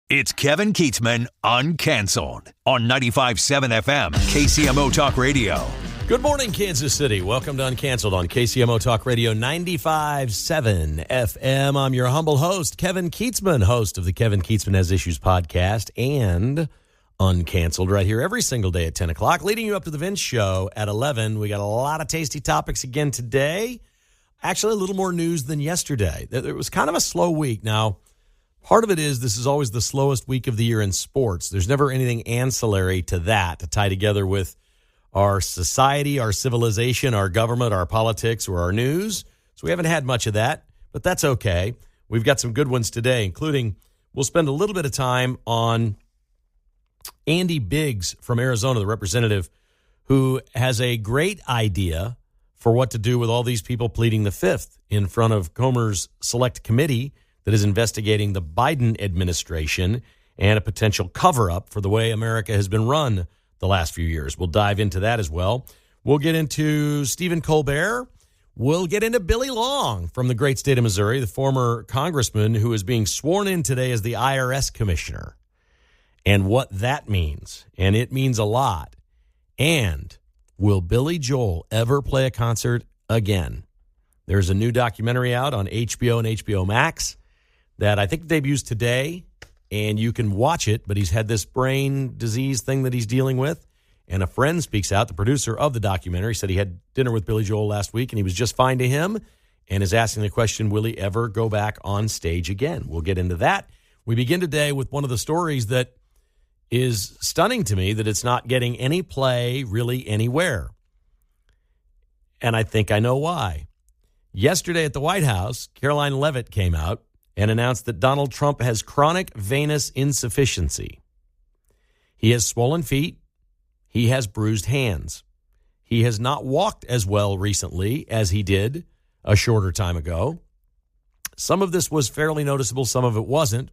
It's Kevin Keatsman Uncanceled on 95.7 FM, KCMO Talk Radio. Good morning, Kansas City. Welcome to Uncanceled on KCMO Talk Radio 95.7 FM. I'm your humble host, Kevin Keatsman, host of the Kevin Keatsman Has Issues podcast and Uncanceled right here every single day at 10 o'clock, leading you up to the Vince Show at 11. We got a lot of tasty topics again today. Actually, a little more news than yesterday. It was kind of a slow week. Now, part of it is this is always the slowest week of the year in sports. There's never anything ancillary to that to tie together with our society, our civilization, our government, our politics, or our news. So we haven't had much of that, but that's okay. We've got some good ones today, including we'll spend a little bit of time on Andy Biggs from Arizona, the representative, who has a great idea for what to do with all these people pleading the fifth in front of Comer's select committee that is investigating the Biden administration and a potential cover-up for the way America has been run the last few years. We'll dive into that as well. We'll get into Stephen Colbert. We'll get into Billy Long from the great state of Missouri, the former congressman who is being sworn in today as the IRS commissioner, and what that means. And it means a lot. And will Billy Joel ever play a concert again? There's a new documentary out on HBO and HBO Max that I think debuts today, and you can watch it, but he's had this brain disease thing that he's dealing with, and a friend speaks out, the producer of the documentary, said he had dinner with Billy Joel last week, and he was just fine to him, and is asking the question, will he ever go back on stage again? We'll get into that. We begin today with one of the stories that is stunning to me, that it's not getting any play really anywhere. And I think I know why. Yesterday at the White House, Caroline Leavitt came out and announced that Donald Trump has chronic venous insufficiency. He has swollen feet. He has bruised hands. He has not walked as well recently as he did a shorter time ago. Some of this was fairly noticeable. Some of it wasn't.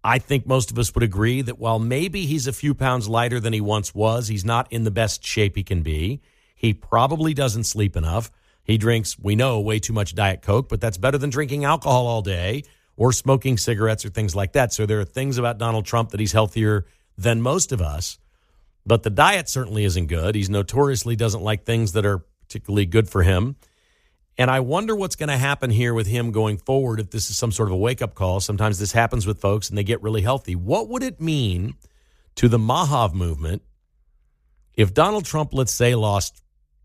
I think most of us would agree that while maybe he's a few pounds lighter than he once was, he's not in the best shape he can be. He probably doesn't sleep enough. He drinks, we know, way too much Diet Coke, but that's better than drinking alcohol all day or smoking cigarettes or things like that. So there are things about Donald Trump that he's healthier than most of us, but the diet certainly isn't good. He's notoriously doesn't like things that are particularly good for him. And I wonder what's going to happen here with him going forward if this is some sort of a wake-up call. Sometimes this happens with folks and they get really healthy. What would it mean to the Mahav movement if Donald Trump, let's say, lost,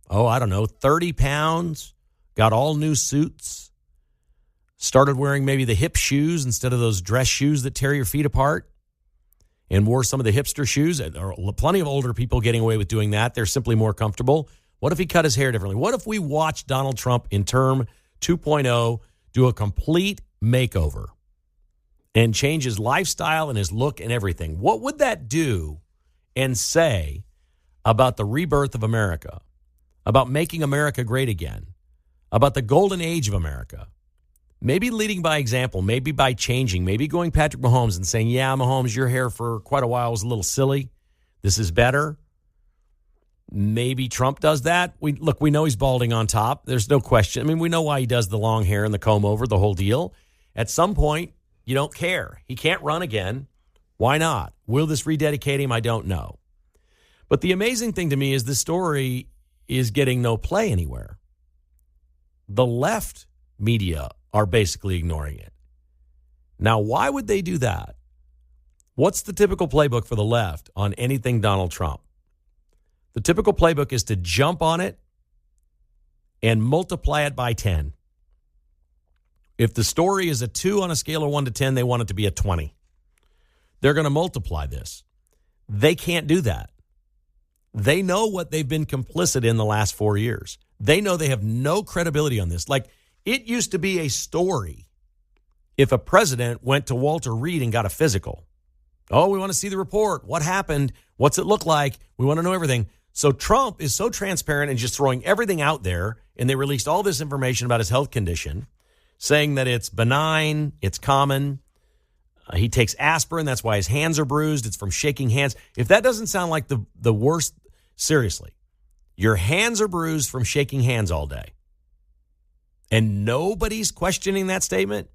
30 pounds, got all new suits, started wearing maybe the hip shoes instead of those dress shoes that tear your feet apart, and wore some of the hipster shoes? There are plenty of older people getting away with doing that. They're simply more comfortable. What if he cut his hair differently? What if we watched Donald Trump in term 2.0 do a complete makeover and change his lifestyle and his look and everything? What would that do and say about the rebirth of America, about making America great again, about the golden age of America? Maybe leading by example, maybe by changing, maybe going Patrick Mahomes and saying, yeah, Mahomes, your hair for quite a while was a little silly. This is better. Maybe Trump does that. We know he's balding on top. There's no question. I mean, we know why he does the long hair and the comb over, the whole deal. At some point, you don't care. He can't run again. Why not? Will this rededicate him? I don't know. But the amazing thing to me is this story is getting no play anywhere. The left media are basically ignoring it. Now, why would they do that? What's the typical playbook for the left on anything Donald Trump? The typical playbook is to jump on it and multiply it by 10. If the story is a 2 on a scale of 1 to 10, they want it to be a 20. They're going to multiply this. They can't do that. They know what they've been complicit in the last 4 years. They know they have no credibility on this. Like, it used to be a story if a president went to Walter Reed and got a physical. Oh, we want to see the report. What happened? What's it look like? We want to know everything. So Trump is so transparent and just throwing everything out there, and they released all this information about his health condition, saying that it's benign, it's common. He takes aspirin. That's why his hands are bruised. It's from shaking hands. If that doesn't sound like the worst, seriously, your hands are bruised from shaking hands all day. And nobody's questioning that statement.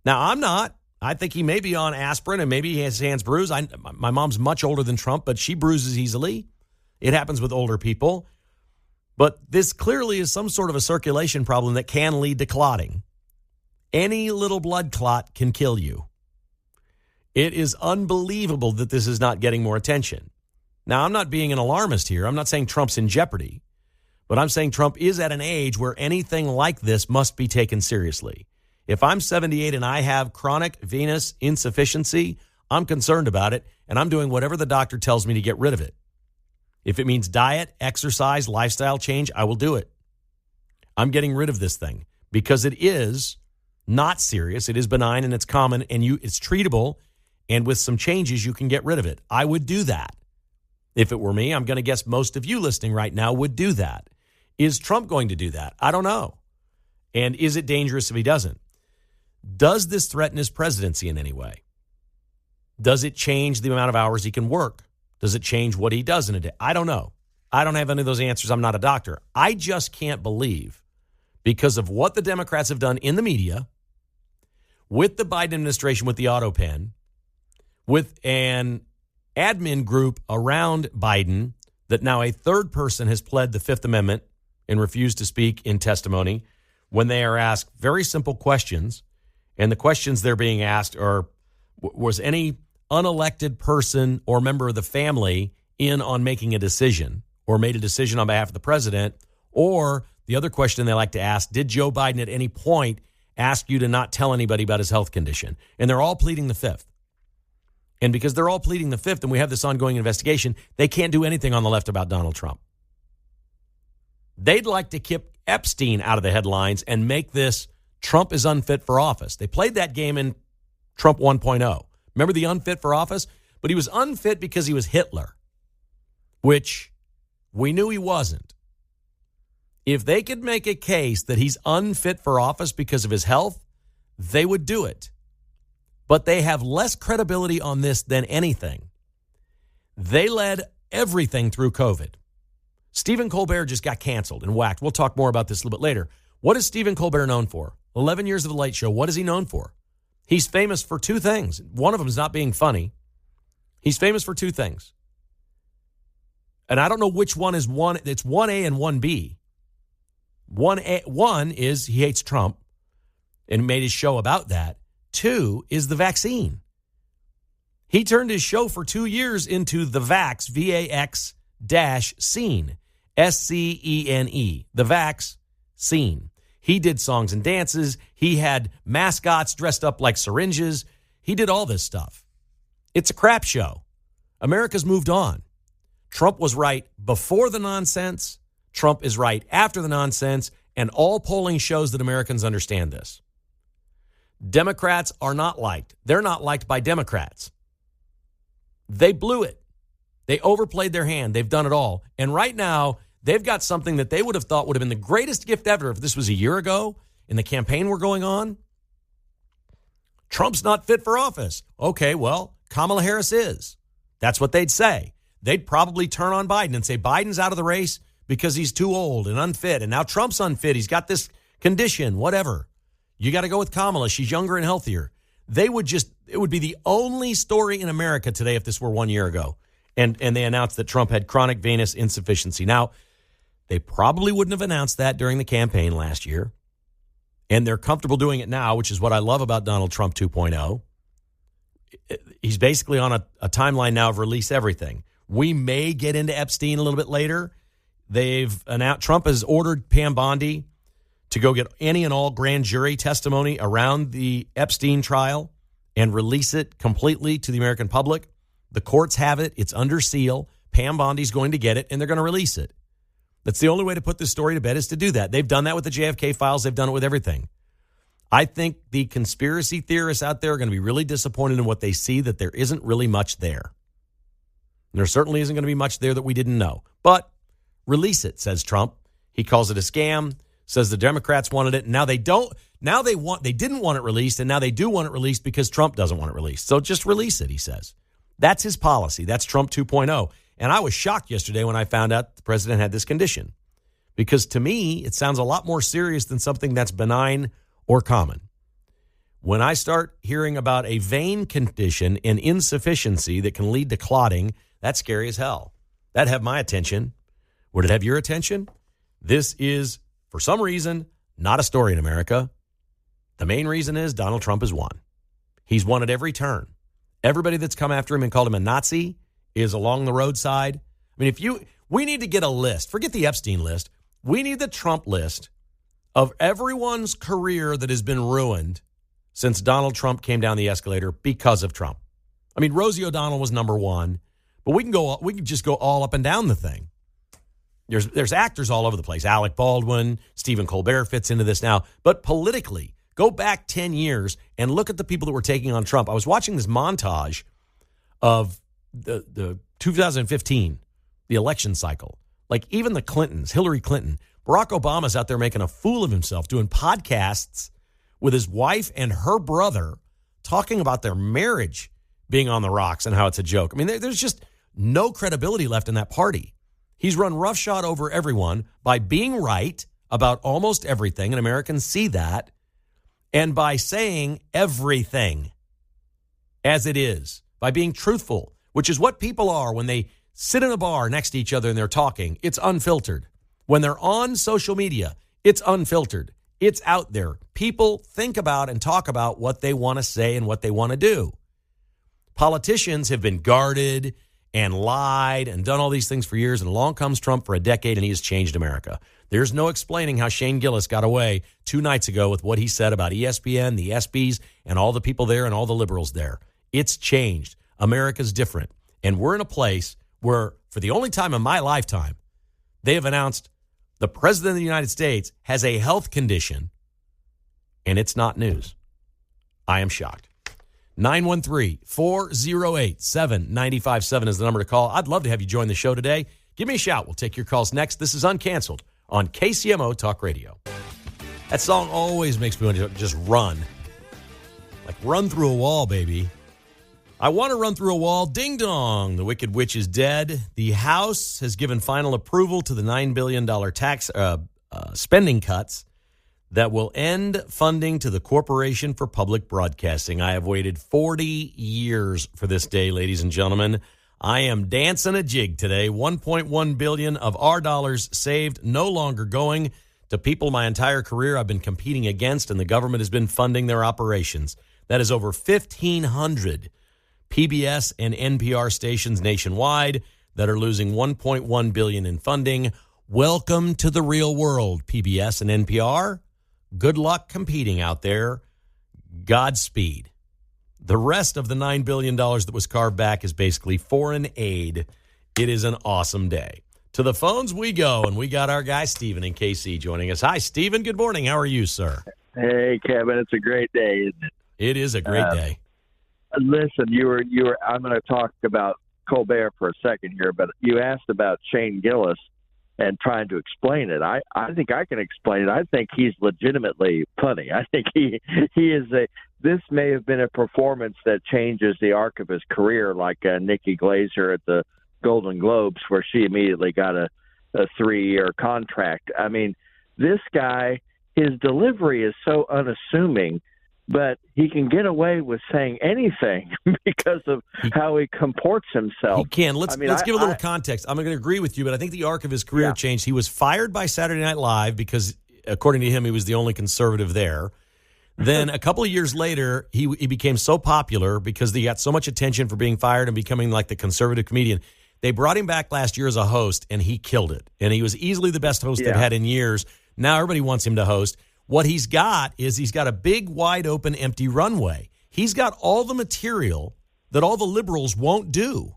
Now, I'm not. I think he may be on aspirin and maybe he has his hands bruised. My mom's much older than Trump, but she bruises easily. It happens with older people. But this clearly is some sort of a circulation problem that can lead to clotting. Any little blood clot can kill you. It is unbelievable that this is not getting more attention. Now, I'm not being an alarmist here. I'm not saying Trump's in jeopardy. But I'm saying Trump is at an age where anything like this must be taken seriously. If I'm 78 and I have chronic venous insufficiency, I'm concerned about it, and I'm doing whatever the doctor tells me to get rid of it. If it means diet, exercise, lifestyle change, I will do it. I'm getting rid of this thing because it is not serious. It is benign and it's common and it's treatable, and with some changes, you can get rid of it. I would do that. If it were me, I'm going to guess most of you listening right now would do that. Is Trump going to do that? I don't know. And is it dangerous if he doesn't? Does this threaten his presidency in any way? Does it change the amount of hours he can work? Does it change what he does in a day? I don't know. I don't have any of those answers. I'm not a doctor. I just can't believe, because of what the Democrats have done in the media, with the Biden administration, with the auto pen, with an admin group around Biden, that now a third person has pled the Fifth Amendment and refused to speak in testimony when they are asked very simple questions. And the questions they're being asked are, was any unelected person or member of the family in on making a decision or made a decision on behalf of the president? Or the other question they like to ask, did Joe Biden at any point ask you to not tell anybody about his health condition? And they're all pleading the fifth. And because they're all pleading the fifth and we have this ongoing investigation, they can't do anything on the left about Donald Trump. They'd like to keep Epstein out of the headlines and make this Trump is unfit for office. They played that game in Trump 1.0. Remember the unfit for office? But he was unfit because he was Hitler, which we knew he wasn't. If they could make a case that he's unfit for office because of his health, they would do it. But they have less credibility on this than anything. They led everything through COVID. Stephen Colbert just got canceled and whacked. We'll talk more about this a little bit later. What is Stephen Colbert known for? 11 years of The Late Show. What is he known for? He's famous for two things. One of them is not being funny. He's famous for two things. And I don't know which one is one. It's 1A and 1B. 1 is he hates Trump and made his show about that. 2 is the vaccine. He turned his show for 2 years into the Vax, VAX scene, SCENE, the Vax scene. He did songs and dances. He had mascots dressed up like syringes. He did all this stuff. It's a crap show. America's moved on. Trump was right before the nonsense. Trump is right after the nonsense. And all polling shows that Americans understand this. Democrats are not liked. They're not liked by Democrats. They blew it. They overplayed their hand. They've done it all. And right now, they've got something that they would have thought would have been the greatest gift ever if this was a year ago and the campaign were going on. Trump's not fit for office. Okay, well, Kamala Harris is. That's what they'd say. They'd probably turn on Biden and say Biden's out of the race because he's too old and unfit. And now Trump's unfit. He's got this condition, whatever. You got to go with Kamala. She's younger and healthier. It would be the only story in America today if this were 1 year ago. And they announced that Trump had chronic venous insufficiency. Now, they probably wouldn't have announced that during the campaign last year. And they're comfortable doing it now, which is what I love about Donald Trump 2.0. He's basically on a timeline now of release everything. We may get into Epstein a little bit later. They've announced, Trump has ordered Pam Bondi to go get any and all grand jury testimony around the Epstein trial and release it completely to the American public. The courts have it. It's under seal. Pam Bondi's going to get it, and they're going to release it. That's the only way to put this story to bed, is to do that. They've done that with the JFK files. They've done it with everything. I think the conspiracy theorists out there are going to be really disappointed in what they see, that there isn't really much there. And there certainly isn't going to be much there that we didn't know. But release it, says Trump. He calls it a scam, says the Democrats wanted it. And now they don't. Now they didn't want it released, and now they do want it released because Trump doesn't want it released. So just release it, he says. That's his policy. That's Trump 2.0. And I was shocked yesterday when I found out the president had this condition. Because to me, it sounds a lot more serious than something that's benign or common. When I start hearing about a vein condition and insufficiency that can lead to clotting, that's scary as hell. That have my attention. Would it have your attention? This is, for some reason, not a story in America. The main reason is Donald Trump has won. He's won at every turn. Everybody that's come after him and called him a Nazi is along the roadside. I mean, we need to get a list. Forget the Epstein list. We need the Trump list of everyone's career that has been ruined since Donald Trump came down the escalator because of Trump. I mean, Rosie O'Donnell was number one, but we can just go all up and down the thing. There's actors all over the place. Alec Baldwin, Stephen Colbert fits into this now. But politically, go back 10 years and look at the people that were taking on Trump. I was watching this montage of the 2015, the election cycle. Like even the Clintons, Hillary Clinton, Barack Obama's out there making a fool of himself, doing podcasts with his wife and her brother, talking about their marriage being on the rocks and how it's a joke. I mean, there's just no credibility left in that party. He's run roughshod over everyone by being right about almost everything, and Americans see that, and by saying everything as it is, by being truthful, which is what people are when they sit in a bar next to each other and they're talking. It's unfiltered. When they're on social media, it's unfiltered. It's out there. People think about and talk about what they want to say and what they want to do. Politicians have been guarded and lied and done all these things for years, and along comes Trump for a decade, and he has changed America. There's no explaining how Shane Gillis got away 2 nights ago with what he said about ESPN, the ESPYs, and all the people there and all the liberals there. It's changed. America's different. And we're in a place where, for the only time in my lifetime, they have announced the president of the United States has a health condition, and it's not news. I am shocked. 913-408-7957 is the number to call. I'd love to have you join the show today. Give me a shout. We'll take your calls next. This is Uncanceled on KCMO Talk Radio. That song always makes me want to just run. Like run through a wall, baby. I want to run through a wall. Ding dong. The Wicked Witch is dead. The House has given final approval to the $9 billion tax spending cuts that will end funding to the Corporation for Public Broadcasting. I have waited 40 years for this day, ladies and gentlemen. I am dancing a jig today. $1.1 billion of our dollars saved, no longer going to people my entire career I've been competing against, and the government has been funding their operations. That is over 1,500 PBS and NPR stations nationwide that are losing $1.1 billion in funding. Welcome to the real world, PBS and NPR. Good luck competing out there. Godspeed. The rest of the $9 billion that was carved back is basically foreign aid. It is an awesome day. To the phones we go, and we got our guy Stephen in KC joining us. Hi, Stephen. Good morning. How are you, sir? Hey, Kevin. It's a great day, isn't it? It is a great day. Listen, you were. I'm going to talk about Colbert for a second here, but you asked about Shane Gillis and trying to explain it. I think I can explain it. I think he's legitimately funny. I think he is this may have been a performance that changes the arc of his career, like Nikki Glaser at the Golden Globes, where she immediately got a 3-year contract. I mean, this guy, his delivery is so unassuming, but he can get away with saying anything because of how he comports himself. He can. Let's give a little context. I'm going to agree with you, but I think the arc of his career changed. He was fired by Saturday Night Live because, according to him, he was the only conservative there. Then a couple of years later, he became so popular because he got so much attention for being fired and becoming like the conservative comedian. They brought him back last year as a host, and he killed it. And he was easily the best host they've had in years. Now everybody wants him to host. What he's got a big, wide open, empty runway. He's got all the material that all the liberals won't do.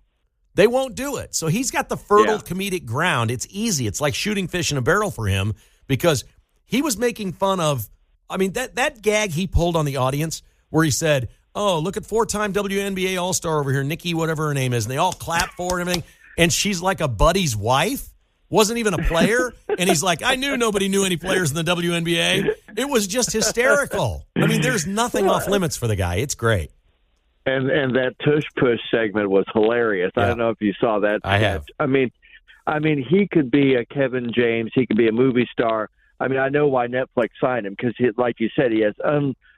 They won't do it. So he's got the fertile comedic ground. It's easy. It's like shooting fish in a barrel for him because he was making fun of, that gag he pulled on the audience where he said, oh, look at 4-time WNBA All-Star over here, Nikki, whatever her name is, and they all clap for her and everything, and she's like a buddy's wife. Wasn't even a player, and he's like, I knew nobody knew any players in the WNBA. It was just hysterical. I mean, there's nothing off limits for the guy. It's great. And that tush push segment was hilarious. Yeah. I don't know if you saw that. I have. I mean, he could be a Kevin James. He could be a movie star. I mean, I know why Netflix signed him because, like you said, he has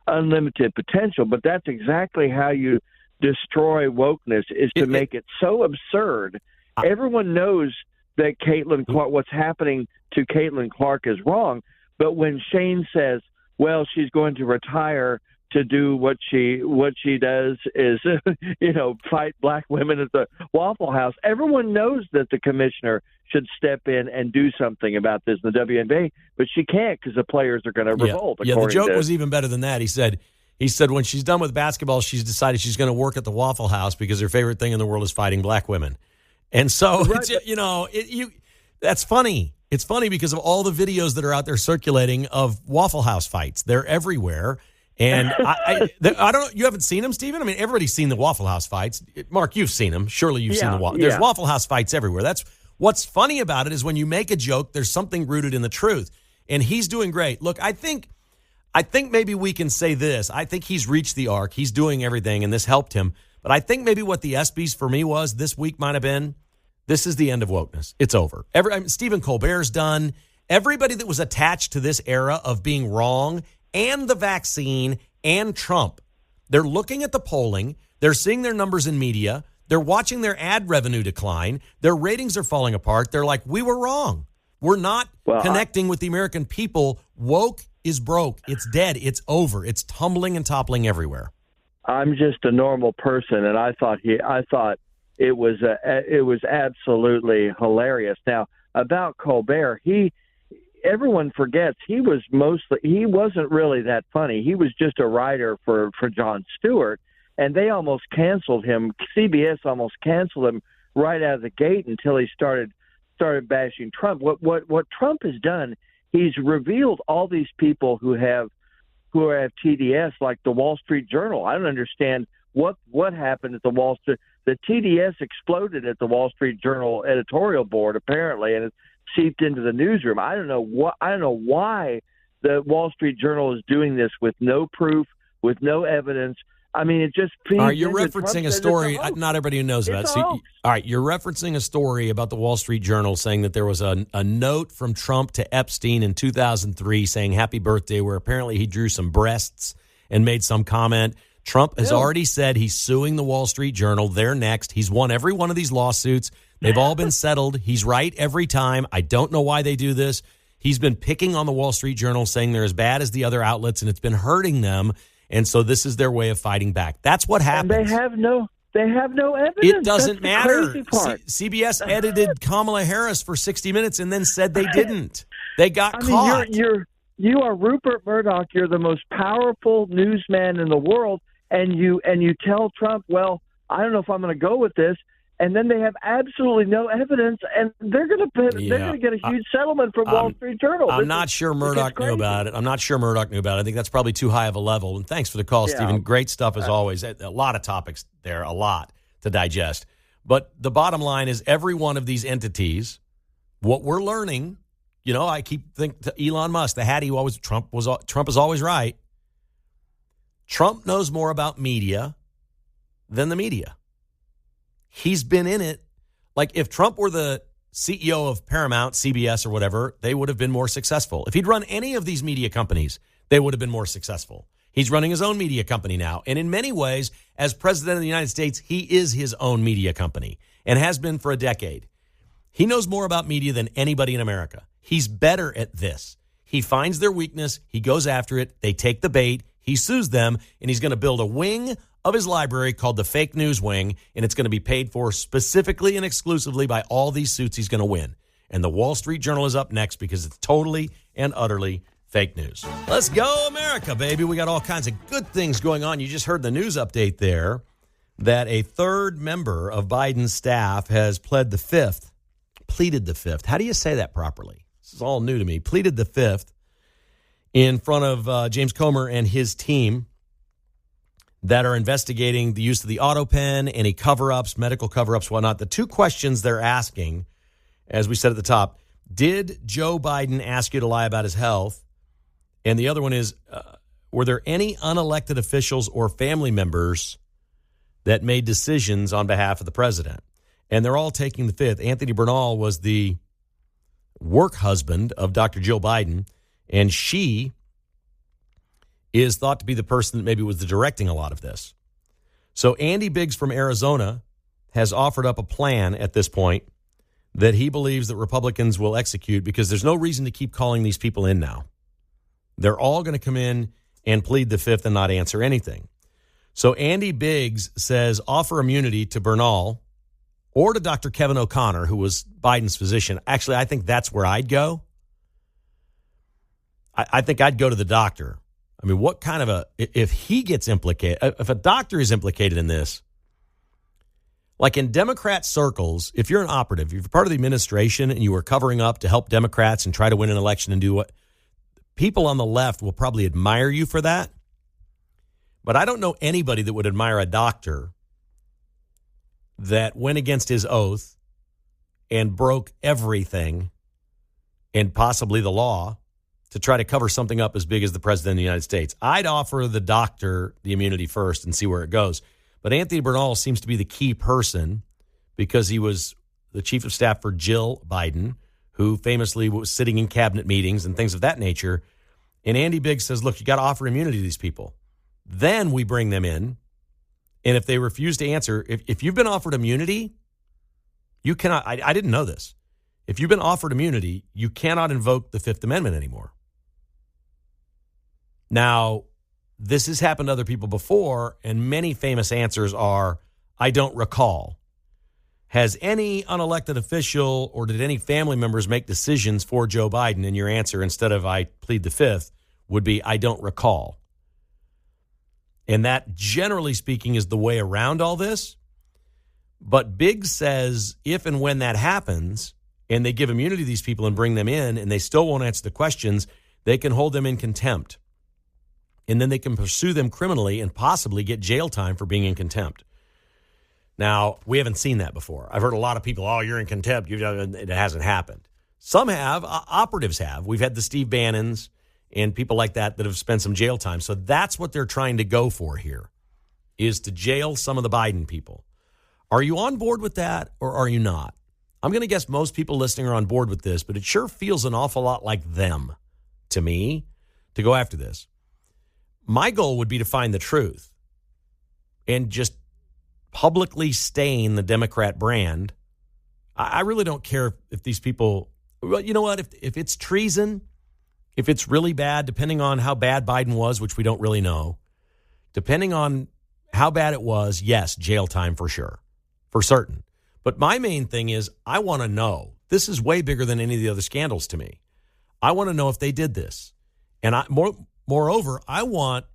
unlimited potential. But that's exactly how you destroy wokeness, is to make it so absurd. Everyone knows that Caitlin Clark, what's happening to Caitlin Clark is wrong. But when Shane says, well, she's going to retire to do what she does is, fight black women at the Waffle House, everyone knows that the commissioner should step in and do something about this in the WNBA, but she can't because the players are going to revolt. Yeah, the joke was even better than that. He said when she's done with basketball, she's decided she's going to work at the Waffle House because her favorite thing in the world is fighting black women. And so, right. That's funny. It's funny because of all the videos that are out there circulating of Waffle House fights. They're everywhere. And I don't know. You haven't seen them, Stephen? I mean, everybody's seen the Waffle House fights. Mark, you've seen them. Surely you've seen the There's Waffle House fights everywhere. That's what's funny about it, is when you make a joke, there's something rooted in the truth. And he's doing great. Look, I think maybe we can say this. I think he's reached the arc. He's doing everything, and this helped him. But I think maybe what the ESPYs for me was this week might have been, this is the end of wokeness. It's over. Stephen Colbert's done. Everybody that was attached to this era of being wrong and the vaccine and Trump, they're looking at the polling. They're seeing their numbers in media. They're watching their ad revenue decline. Their ratings are falling apart. They're like, we were wrong. We're not connecting with the American people. Woke is broke. It's dead. It's over. It's tumbling and toppling everywhere. I'm just a normal person, and I thought it was absolutely hilarious. Now, about Colbert, everyone forgets he wasn't really that funny. He was just a writer for Jon Stewart, and they almost canceled him. CBS almost canceled him right out of the gate until he started bashing Trump. What Trump has done, he's revealed all these people who have TDS, like the Wall Street Journal. I don't understand what happened at the Wall Street. The TDS exploded at the Wall Street Journal editorial board, apparently, and it seeped into the newsroom. I don't know why the Wall Street Journal is doing this with no proof, with no evidence. I mean, it just feeds. All right, you're referencing a story. Not everybody knows about it. So, all right, you're referencing a story about the Wall Street Journal saying that there was a note from Trump to Epstein in 2003 saying happy birthday, where apparently he drew some breasts and made some comment. Trump has already said he's suing the Wall Street Journal. They're next. He's won every one of these lawsuits. They've all been settled. He's right every time. I don't know why they do this. He's been picking on the Wall Street Journal, saying they're as bad as the other outlets, and it's been hurting them. And so this is their way of fighting back. That's what happens. And they have no evidence. It doesn't matter. CBS edited Kamala Harris for 60 Minutes and then said they didn't. They got caught. You are Rupert Murdoch. You're the most powerful newsman in the world, and you tell Trump, well, I don't know if I'm going to go with this. And then they have absolutely no evidence, and they're going to get a huge settlement from Wall Street Journal. I'm not sure Murdoch knew about it. I think that's probably too high of a level. And thanks for the call, Stephen. Great stuff as always. A lot of topics there, a lot to digest. But the bottom line is every one of these entities, what we're learning, I keep thinking to Elon Musk, the hat Trump is always right. Trump knows more about media than the media. He's been in it. Like, if Trump were the CEO of Paramount, CBS, or whatever, they would have been more successful. If he'd run any of these media companies, they would have been more successful. He's running his own media company now. And in many ways, as president of the United States, he is his own media company and has been for a decade. He knows more about media than anybody in America. He's better at this. He finds their weakness. He goes after it. They take the bait. He sues them, and he's going to build a wing of his library called the Fake News Wing, and it's going to be paid for specifically and exclusively by all these suits he's going to win. And the Wall Street Journal is up next because it's totally and utterly fake news. Let's go, America, baby. We got all kinds of good things going on. You just heard the news update there that a third member of Biden's staff has pleaded the fifth. How do you say that properly? This is all new to me. Pleaded the fifth in front of James Comer and his team that are investigating the use of the auto pen, any cover-ups, medical cover-ups, whatnot. The two questions they're asking, as we said at the top, did Joe Biden ask you to lie about his health? And the other one is, were there any unelected officials or family members that made decisions on behalf of the president? And they're all taking the fifth. Anthony Bernal was the work husband of Dr. Jill Biden, and she is thought to be the person that maybe was directing a lot of this. So Andy Biggs from Arizona has offered up a plan at this point that he believes that Republicans will execute because there's no reason to keep calling these people in now. They're all going to come in and plead the fifth and not answer anything. So Andy Biggs says offer immunity to Bernal or to Dr. Kevin O'Connor, who was Biden's physician. Actually, I think that's where I'd go. I think I'd go to the doctor. I mean, what kind of if he gets implicated, if a doctor is implicated in this, like in Democrat circles, if you're an operative, if you're part of the administration and you were covering up to help Democrats and try to win an election and do what, people on the left will probably admire you for that. But I don't know anybody that would admire a doctor that went against his oath and broke everything and possibly the law to try to cover something up as big as the president of the United States. I'd offer the doctor the immunity first and see where it goes. But Anthony Bernal seems to be the key person because he was the chief of staff for Jill Biden, who famously was sitting in cabinet meetings and things of that nature. And Andy Biggs says, look, you got to offer immunity to these people. Then we bring them in. And if they refuse to answer, if you've been offered immunity, you cannot, I didn't know this. If you've been offered immunity, you cannot invoke the Fifth Amendment anymore. Now, this has happened to other people before, and many famous answers are, I don't recall. Has any unelected official or did any family members make decisions for Joe Biden? And your answer, instead of I plead the fifth, would be I don't recall. And that, generally speaking, is the way around all this. But Biggs says if and when that happens, and they give immunity to these people and bring them in, and they still won't answer the questions, they can hold them in contempt. And then they can pursue them criminally and possibly get jail time for being in contempt. Now, we haven't seen that before. I've heard a lot of people, oh, you're in contempt. It hasn't happened. Some have. Operatives have. We've had the Steve Bannons and people like that have spent some jail time. So that's what they're trying to go for here, is to jail some of the Biden people. Are you on board with that or are you not? I'm going to guess most people listening are on board with this, but it sure feels an awful lot like them to me to go after this. My goal would be to find the truth and just publicly stain the Democrat brand. I really don't care if these people, well, you know what, if it's treason, if it's really bad, depending on how bad Biden was, which we don't really know, depending on how bad it was, yes, jail time for sure, for certain. But my main thing is I want to know. This is way bigger than any of the other scandals to me. I want to know if they did this. And moreover, I want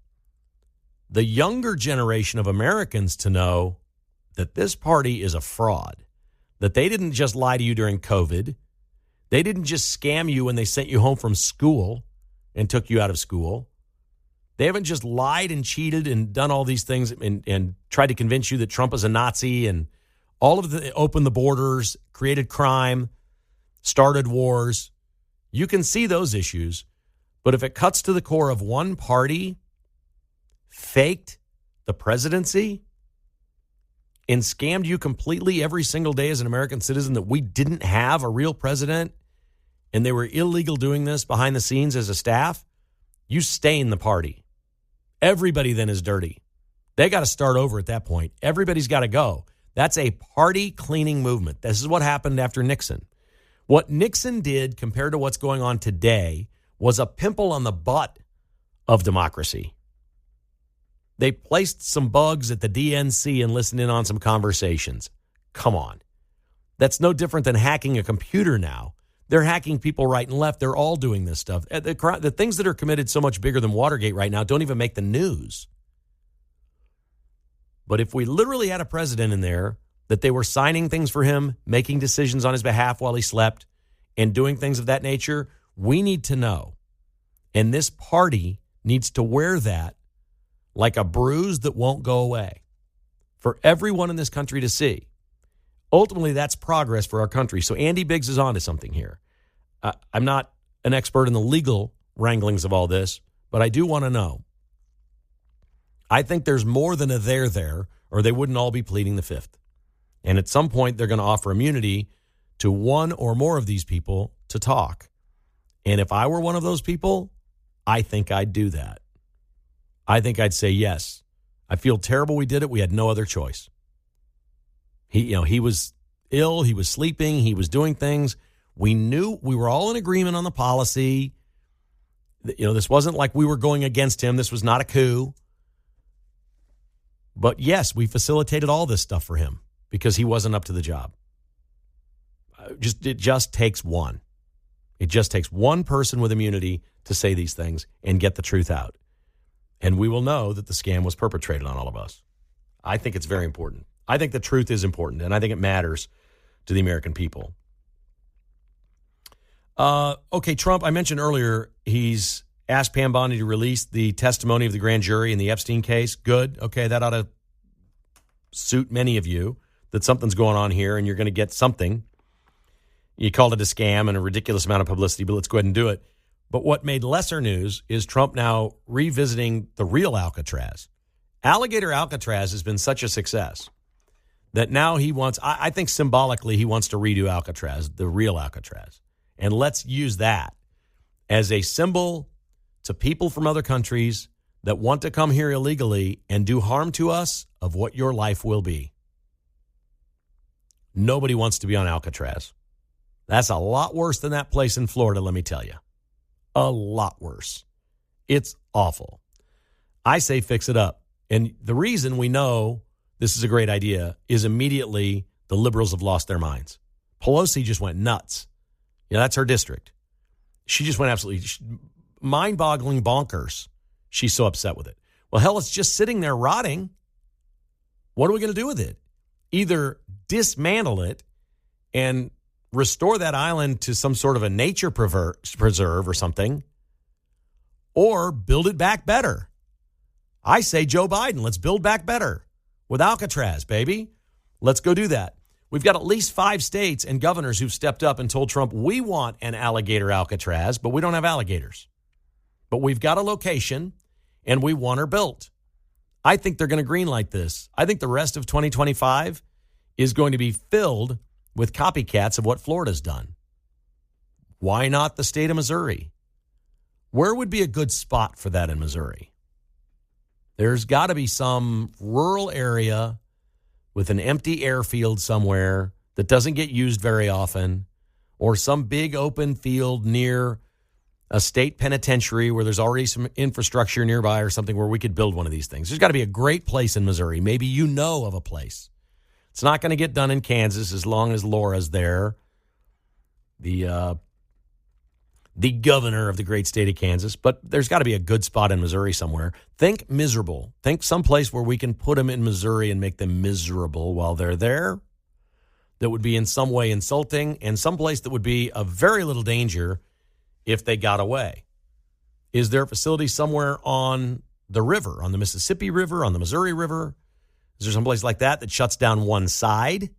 the younger generation of Americans to know that this party is a fraud, that they didn't just lie to you during COVID. They didn't just scam you when they sent you home from school and took you out of school. They haven't just lied and cheated and done all these things and tried to convince you that Trump is a Nazi and all of the opened the borders, created crime, started wars. You can see those issues. But if it cuts to the core of one party faked the presidency and scammed you completely every single day as an American citizen that we didn't have a real president and they were illegal doing this behind the scenes as a staff, you stain the party. Everybody then is dirty. They got to start over at that point. Everybody's got to go. That's a party cleaning movement. This is what happened after Nixon. What Nixon did compared to what's going on today was a pimple on the butt of democracy. They placed some bugs at the DNC and listened in on some conversations. Come on. That's no different than hacking a computer now. They're hacking people right and left. They're all doing this stuff. The things that are committed so much bigger than Watergate right now don't even make the news. But if we literally had a president in there that they were signing things for him, making decisions on his behalf while he slept, and doing things of that nature, we need to know. And this party needs to wear that like a bruise that won't go away for everyone in this country to see. Ultimately, that's progress for our country. So Andy Biggs is onto something here. I'm not an expert in the legal wranglings of all this, but I do want to know. I think there's more than a there, or they wouldn't all be pleading the fifth. And at some point, they're going to offer immunity to one or more of these people to talk. And if I were one of those people, I think I'd do that. I think I'd say yes. I feel terrible we did it. We had no other choice. He was ill. He was sleeping. He was doing things. We knew we were all in agreement on the policy. This wasn't like we were going against him. This was not a coup. But yes, we facilitated all this stuff for him because he wasn't up to the job. It just takes one. It just takes one person with immunity to say these things and get the truth out. And we will know that the scam was perpetrated on all of us. I think it's very important. I think the truth is important, and I think it matters to the American people. Okay, Trump, I mentioned earlier, he's asked Pam Bondi to release the testimony of the grand jury in the Epstein case. Good. Okay, that ought to suit many of you, that something's going on here and you're going to get something. You called it a scam and a ridiculous amount of publicity, but let's go ahead and do it. But what made lesser news is Trump now revisiting the real Alcatraz. Alligator Alcatraz has been such a success that now he wants, I think symbolically, he wants to redo Alcatraz, the real Alcatraz. And let's use that as a symbol to people from other countries that want to come here illegally and do harm to us of what your life will be. Nobody wants to be on Alcatraz. That's a lot worse than that place in Florida, let me tell you. A lot worse. It's awful. I say fix it up. And the reason we know this is a great idea is immediately the liberals have lost their minds. Pelosi just went nuts. That's her district. She just went absolutely mind-boggling bonkers. She's so upset with it. Well, hell, it's just sitting there rotting. What are we going to do with it? Either dismantle it and restore that island to some sort of a nature preserve or something, or build it back better. I say Joe Biden, let's build back better with Alcatraz, baby. Let's go do that. We've got at least 5 states and governors who've stepped up and told Trump, we want an alligator Alcatraz, but we don't have alligators. But we've got a location, and we want her built. I think they're going to greenlight this. I think the rest of 2025 is going to be filled with copycats of what Florida's done. Why not the state of Missouri? Where would be a good spot for that in Missouri? There's got to be some rural area with an empty airfield somewhere that doesn't get used very often, or some big open field near a state penitentiary where there's already some infrastructure nearby or something where we could build one of these things. There's got to be a great place in Missouri. Maybe you know of a place. It's not going to get done in Kansas as long as Laura's there, the governor of the great state of Kansas. But there's got to be a good spot in Missouri somewhere. Think miserable. Think someplace where we can put them in Missouri and make them miserable while they're there. That would be in some way insulting, and someplace that would be of very little danger if they got away. Is there a facility somewhere on the river, on the Mississippi River, on the Missouri River? Is there someplace like that shuts down one side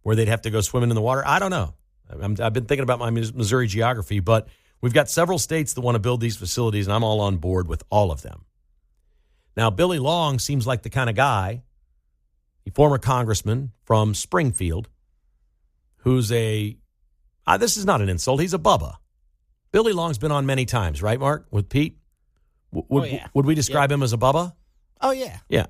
where they'd have to go swimming in the water? I don't know. I've been thinking about my Missouri geography, but we've got several states that want to build these facilities, and I'm all on board with all of them. Now, Billy Long seems like the kind of guy, a former congressman from Springfield, who's this is not an insult, he's a bubba. Billy Long's been on many times, right, Mark, with Pete? Would we describe him as a bubba? Oh, yeah. Yeah.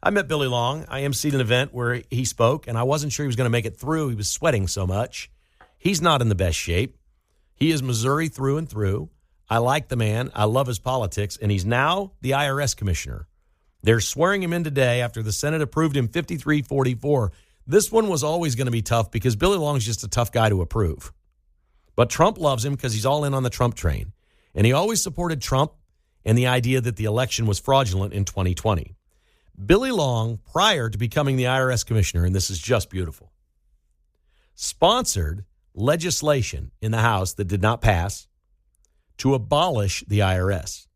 I met Billy Long. I emceed an event where he spoke, and I wasn't sure he was going to make it through. He was sweating so much. He's not in the best shape. He is Missouri through and through. I like the man. I love his politics, and he's now the IRS commissioner. They're swearing him in today after the Senate approved him 53-44. This one was always going to be tough because Billy Long's just a tough guy to approve. But Trump loves him because he's all in on the Trump train. And he always supported Trump and the idea that the election was fraudulent in 2020. Billy Long, prior to becoming the IRS commissioner, and this is just beautiful, sponsored legislation in the House that did not pass to abolish the IRS.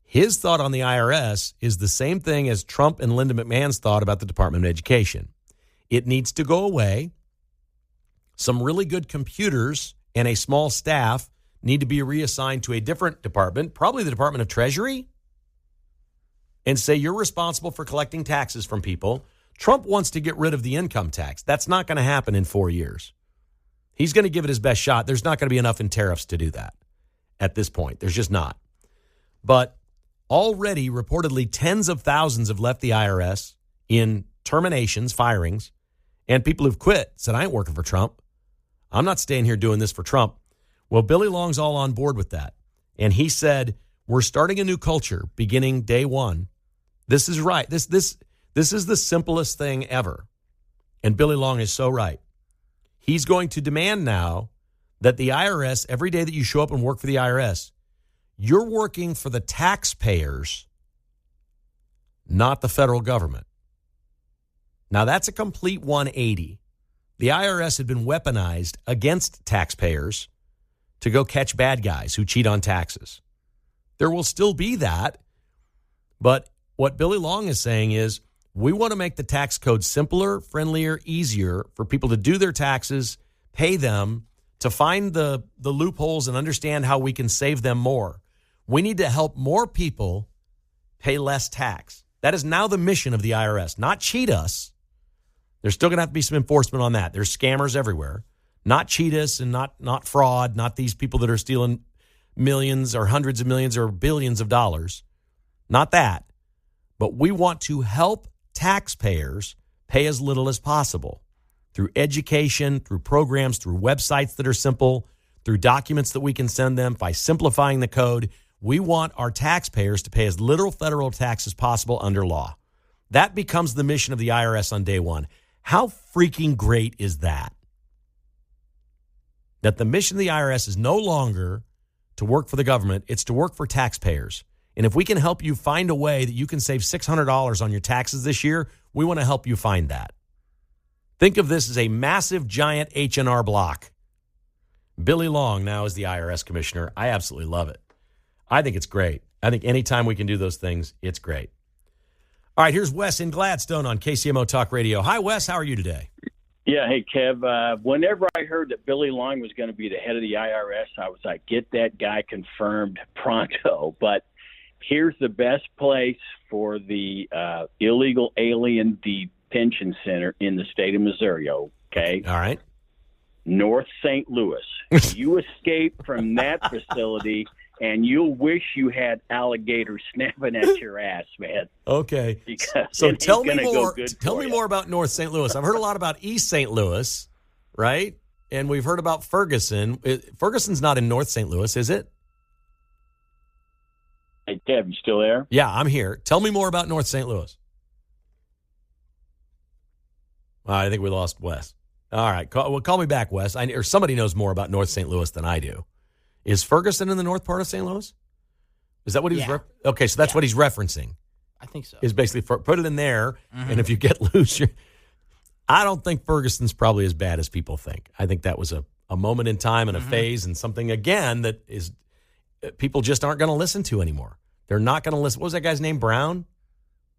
His thought on the IRS is the same thing as Trump and Linda McMahon's thought about the Department of Education. It needs to go away. Some really good computers and a small staff need to be reassigned to a different department, probably the Department of Treasury, and say you're responsible for collecting taxes from people. Trump wants to get rid of the income tax. That's not going to happen in 4 years. He's going to give it his best shot. There's not going to be enough in tariffs to do that at this point. There's just not. But Already, reportedly, tens of thousands have left the IRS in terminations, firings, and people who've quit said, I ain't working for Trump. I'm not staying here doing this for Trump. Well, Billy Long's all on board with that. And he said, we're starting a new culture beginning day one. This is right. This is the simplest thing ever. And Billy Long is so right. He's going to demand now that the IRS, every day that you show up and work for the IRS, you're working for the taxpayers, not the federal government. Now, that's a complete 180. The IRS had been weaponized against taxpayers to go catch bad guys who cheat on taxes. There will still be that, but what Billy Long is saying is we want to make the tax code simpler, friendlier, easier for people to do their taxes, pay them, to find the loopholes and understand how we can save them more. We need to help more people pay less tax. That is now the mission of the IRS, not cheat us. There's still going to have to be some enforcement on that. There's scammers everywhere. Not cheat us and not fraud, not these people that are stealing millions or hundreds of millions or billions of dollars. Not that. But we want to help taxpayers pay as little as possible through education, through programs, through websites that are simple, through documents that we can send them, by simplifying the code. We want our taxpayers to pay as little federal tax as possible under law. That becomes the mission of the IRS on day one. How freaking great is that? That the mission of the IRS is no longer to work for the government, it's to work for taxpayers. And if we can help you find a way that you can save $600 on your taxes this year, we want to help you find that. Think of this as a massive, giant H&R Block. Billy Long now is the IRS commissioner. I absolutely love it. I think it's great. I think anytime we can do those things, it's great. All right, here's Wes in Gladstone on KCMO Talk Radio. Hi, Wes. How are you today? Yeah, hey, Kev. Whenever I heard that Billy Long was going to be the head of the IRS, I was like, get that guy confirmed pronto. But here's the best place for the illegal alien detention center in the state of Missouri, okay? All right. North St. Louis. You escape from that facility, and you'll wish you had alligators snapping at your ass, man. Okay. Because so tell me more. Tell me more about North St. Louis. I've heard a lot about East St. Louis, right? And we've heard about Ferguson. Ferguson's not in North St. Louis, is it? Hey, Kev, you still there? Yeah, I'm here. Tell me more about North St. Louis. I think we lost Wes. All right. Call me back, Wes. Or somebody knows more about North St. Louis than I do. Is Ferguson in the north part of St. Louis? Is that what he was? Okay, so that's what he's referencing. I think so. Is basically put it in there, and if you get loose, I don't think Ferguson's probably as bad as people think. I think that was a moment in time and a phase and something, again, that is people just aren't going to listen to anymore. They're not going to listen. What was that guy's name? Brown?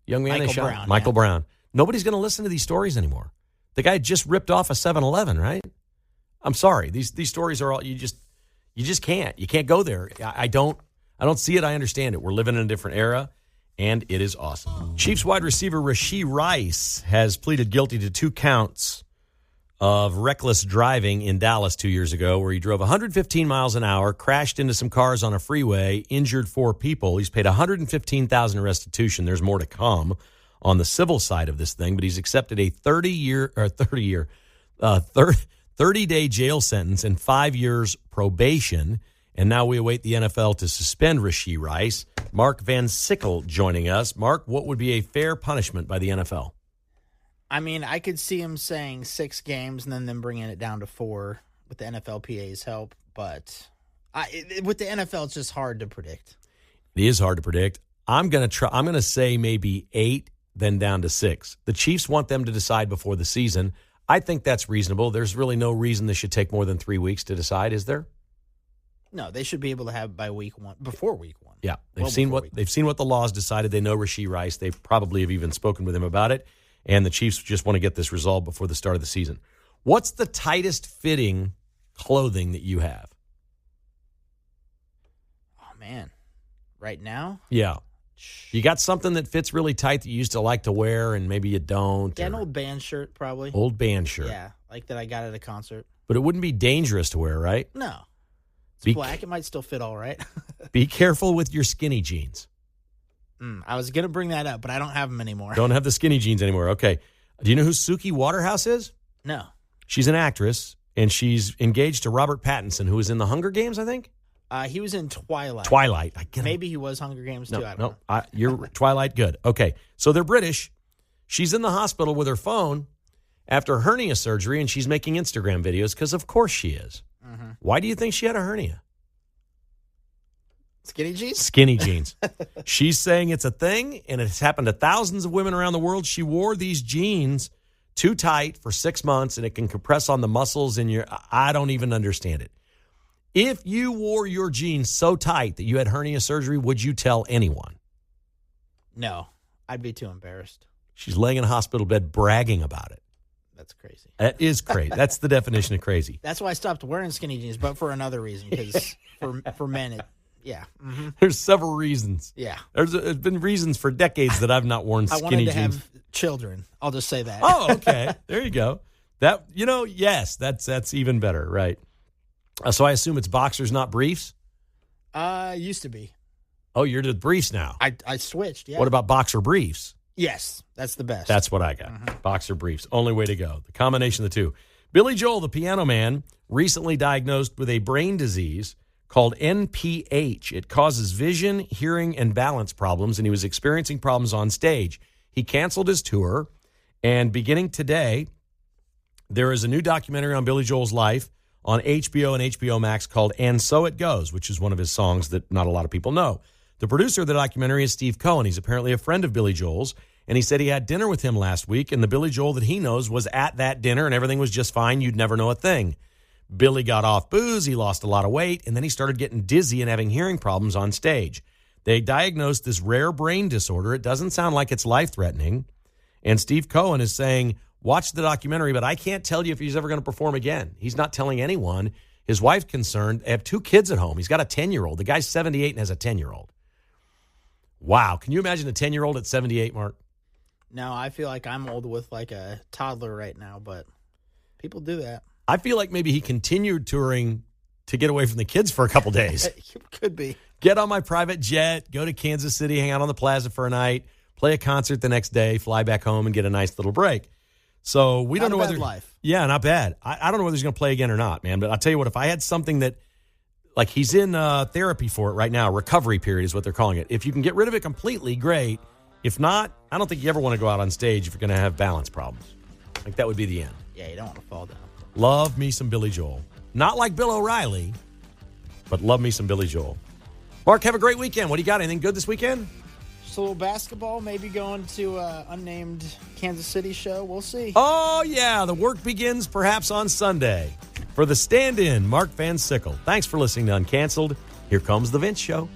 Young man they shot? Brown, Michael Brown. Nobody's going to listen to these stories anymore. The guy just ripped off a 7-Eleven, right? I'm sorry. These stories are all, you just can't. You can't go there. I don't see it. I understand it. We're living in a different era, and it is awesome. Chiefs wide receiver Rashee Rice has pleaded guilty to 2 counts of reckless driving in Dallas 2 years ago, where he drove 115 miles an hour, crashed into some cars on a freeway, injured 4 people. He's paid $115,000 in restitution. There's more to come on the civil side of this thing, but he's accepted a 30-day jail sentence and 5 years probation. And now we await the NFL to suspend Rashee Rice. Mark Van Sickle joining us. Mark, what would be a fair punishment by the NFL? I mean, I could see him saying 6 games and then them bringing it down to 4 with the NFLPA's help. But with the NFL, it's just hard to predict. It is hard to predict. I'm going to say maybe 8, then down to 6. The Chiefs want them to decide before the season. I think that's reasonable. There's really no reason this should take more than 3 weeks to decide, is there? No, they should be able to have it by week 1, before week 1. Yeah, they've seen what the laws decided. They know Rashee Rice. They probably have even spoken with him about it. And the Chiefs just want to get this resolved before the start of the season. What's the tightest fitting clothing that you have? Oh, man. Right now? Yeah. You got something that fits really tight that you used to like to wear and maybe you don't? Yeah, an old band shirt, probably. Old band shirt. Yeah, like that I got at a concert. But it wouldn't be dangerous to wear, right? No. It's black. It might still fit all right. Be careful with your skinny jeans. I was going to bring that up, but I don't have them anymore. Don't have the skinny jeans anymore. Okay. Do you know who Suki Waterhouse is? No. She's an actress, and she's engaged to Robert Pattinson, who was in the Hunger Games, I think? He was in Twilight. Twilight. Maybe he was Hunger Games, too. I don't know. You're Twilight. Good. Okay. So they're British. She's in the hospital with her phone after hernia surgery, and she's making Instagram videos because, of course, she is. Mm-hmm. Why do you think she had a hernia? Skinny jeans? Skinny jeans. She's saying it's a thing, and it's happened to thousands of women around the world. She wore these jeans too tight for 6 months, and it can compress on the muscles in your... I don't even understand it. If you wore your jeans so tight that you had hernia surgery, would you tell anyone? No. I'd be too embarrassed. She's laying in a hospital bed bragging about it. That's crazy. That is crazy. That's the definition of crazy. That's why I stopped wearing skinny jeans, but for another reason, because for men, yeah. Mm-hmm. There's several reasons. Yeah. There's been reasons for decades that I've not worn skinny jeans. I wanted to have children. I'll just say that. Oh, okay. There you go. That, yes, that's even better, right? So I assume it's boxers, not briefs? Used to be. Oh, you're to briefs now. I switched, yeah. What about boxer briefs? Yes, that's the best. That's what I got. Mm-hmm. Boxer briefs. Only way to go. The combination of the two. Billy Joel, the piano man, recently diagnosed with a brain disease called NPH. It causes vision, hearing, and balance problems, and he was experiencing problems on stage. He canceled his tour, and beginning today, there is a new documentary on Billy Joel's life on HBO and HBO Max called And So It Goes, which is one of his songs that not a lot of people know. The producer of the documentary is Steve Cohen. He's apparently a friend of Billy Joel's, and he said he had dinner with him last week, and the Billy Joel that he knows was at that dinner, and everything was just fine. You'd never know a thing. Billy got off booze, he lost a lot of weight, and then he started getting dizzy and having hearing problems on stage. They diagnosed this rare brain disorder. It doesn't sound like it's life-threatening. And Steve Cohen is saying, watch the documentary, but I can't tell you if he's ever going to perform again. He's not telling anyone. His wife's concerned. They have 2 kids at home. He's got a 10-year-old. The guy's 78 and has a 10-year-old. Wow. Can you imagine a 10-year-old at 78, Mark? No, I feel like I'm old with like a toddler right now, but people do that. I feel like maybe he continued touring to get away from the kids for a couple days. Could be. Get on my private jet, go to Kansas City, hang out on the plaza for a night, play a concert the next day, fly back home, and get a nice little break. So we don't know whether... life. Yeah, not bad. I don't know whether he's going to play again or not, man. But I'll tell you what, if I had something that... Like he's in therapy for it right now. Recovery period is what they're calling it. If you can get rid of it completely, great. If not, I don't think you ever want to go out on stage if you're going to have balance problems. Like that would be the end. Yeah, you don't want to fall down. Love me some Billy Joel. Not like Bill O'Reilly, but love me some Billy Joel. Mark, have a great weekend. What do you got? Anything good this weekend? Just a little basketball, maybe going to an unnamed Kansas City show. We'll see. Oh, yeah. The work begins perhaps on Sunday. For the stand-in, Mark Van Sickle. Thanks for listening to Uncanceled. Here comes the Vince Show.